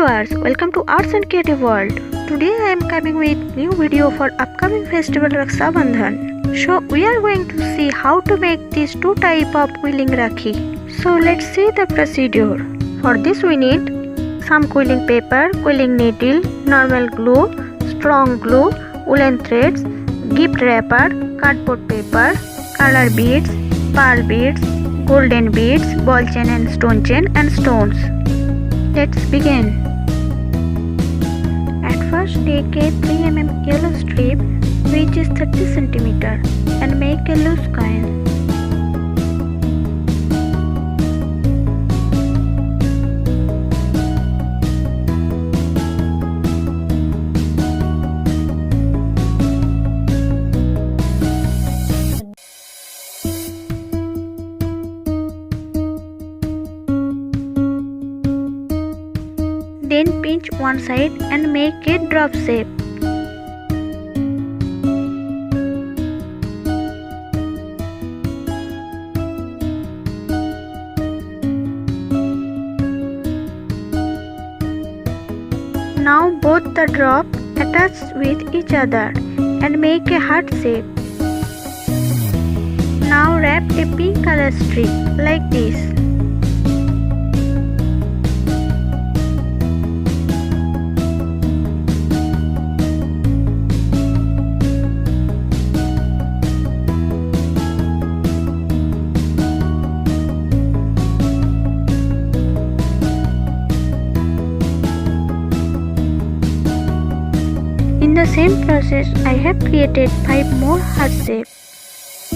viewers, welcome to Arts and Creative World. Today I am coming with new video for upcoming festival Raksha Bandhan. So we are going to see how to make these two type of quilling rakhi. So let's see the procedure. For this we need some quilling paper, quilling needle, normal glue, strong glue, woolen threads, gift wrapper, cardboard paper, color beads, pearl beads, golden beads, ball chain and stones. Let's begin. At first take a 3 mm yellow strip which is 30 cm and make a loose coil. Then pinch one side and make a drop shape. Now both the drop attach with each other and make a heart shape. Now wrap a pink color strip like this. In the same process, I have created 5 more heart shapes.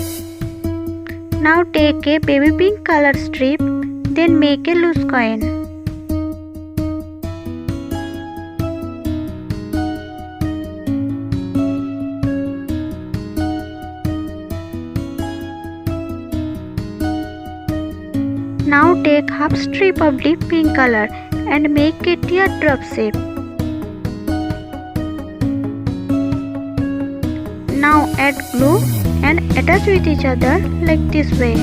Now take a baby pink color strip, then make a loose coin. Now take half strip of deep pink color and make a teardrop shape. Now add glue and attach with each other like this way.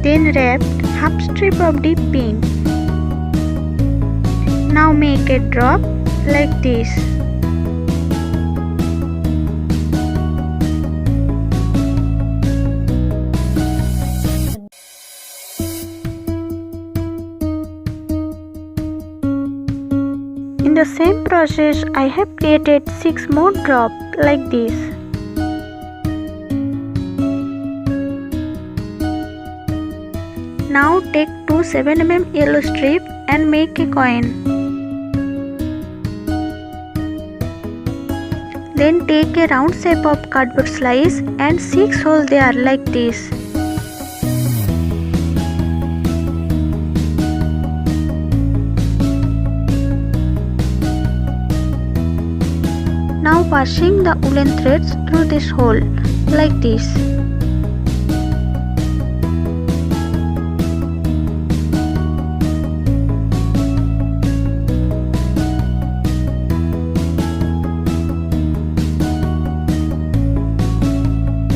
Then wrap half strip of deep pink. Now make a drop like this. In the same process, I have created 6 more drops like this. Now take 2 7 mm yellow strip and make a coin. Then take a round shape of cardboard slice and 6 holes there like this. Now passing the woolen threads through this hole like this.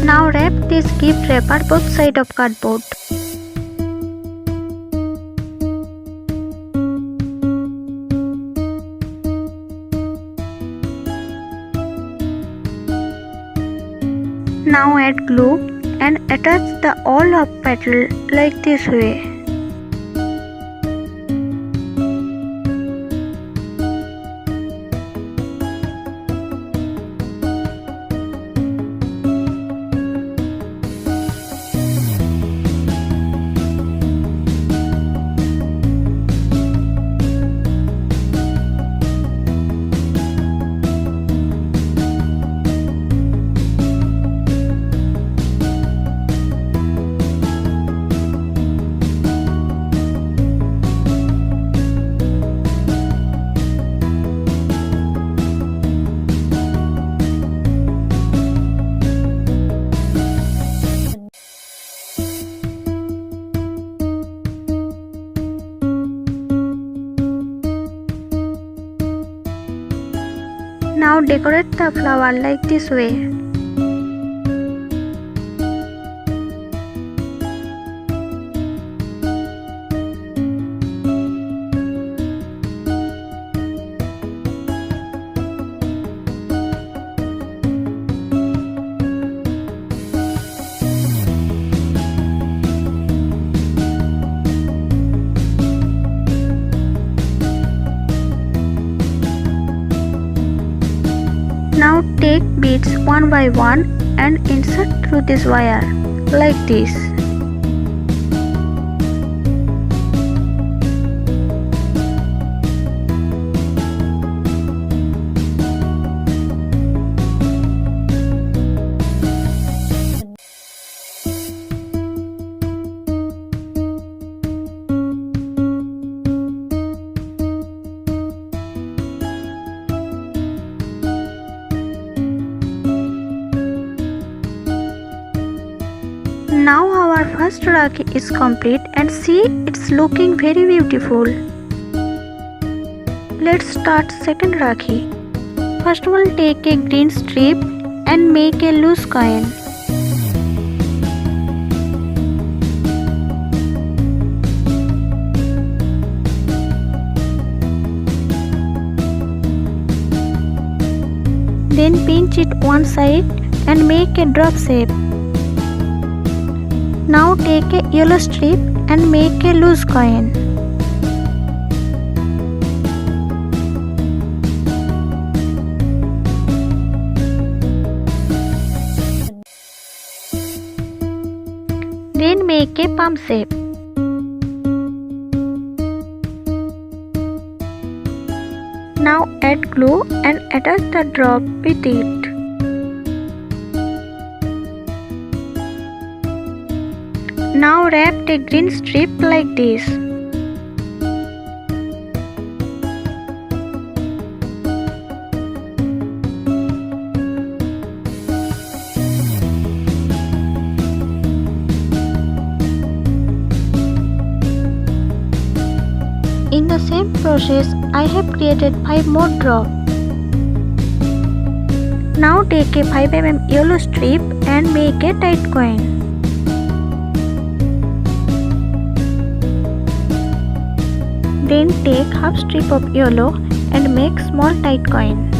Now wrap this gift wrapper both sides of cardboard. Now add glue and attach the all of petal like this way. Now decorate the flower like this way. Now take beads one by one and insert through this wire like this. Now our first Rakhi is complete and see, it's looking very beautiful. Let's start second Rakhi. First of all, take a green strip and make a loose coin. Then pinch it one side and make a drop shape. Now take a yellow strip and make a loose coin. Then make a palm shape. Now add glue and attach the drop with it. Now wrap a green strip like this. In the same process, I have created 5 more drops. Now take a 5 mm yellow strip and make a tight coin. Then take half strip of yellow and make small tight coin.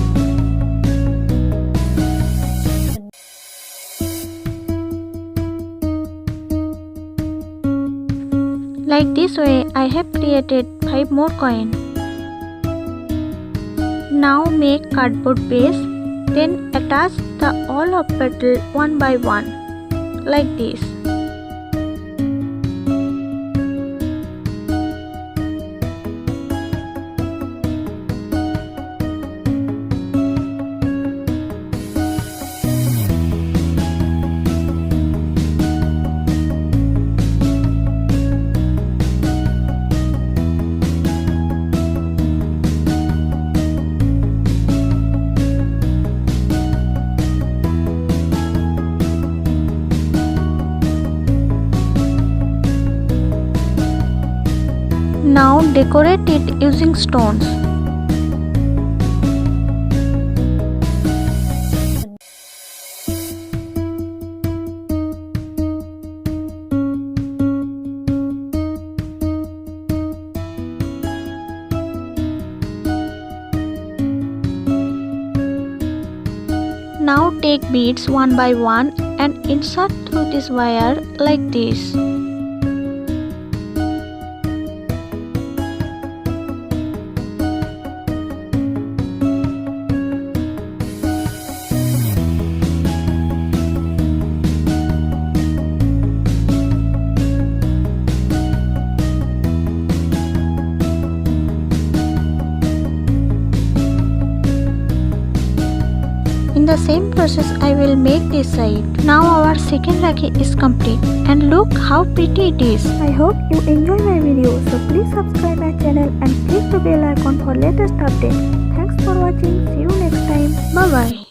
Like this way, I have created 5 more coins. Now make cardboard base, then attach the all of petal one by one, like this. Now decorate it using stones. Now take beads one by one and insert through this wire like this. In the same process, I will make this side. Now our second Rakhi is complete and look how pretty it is. I hope you enjoy my video, so please subscribe my channel and click the bell icon for latest updates. Thanks for watching. See you next time. Bye bye.